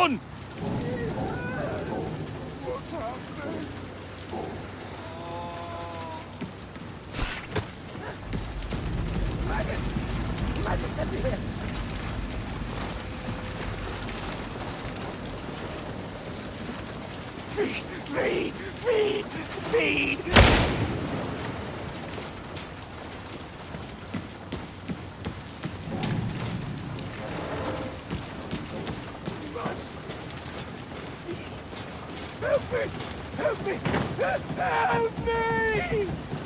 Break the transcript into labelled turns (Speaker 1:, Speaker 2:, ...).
Speaker 1: on!
Speaker 2: What's happening?
Speaker 3: Maggots! Maggots everywhere!
Speaker 1: Feed! Feed! Feed! Feed!
Speaker 2: Help me! Help me! Help me!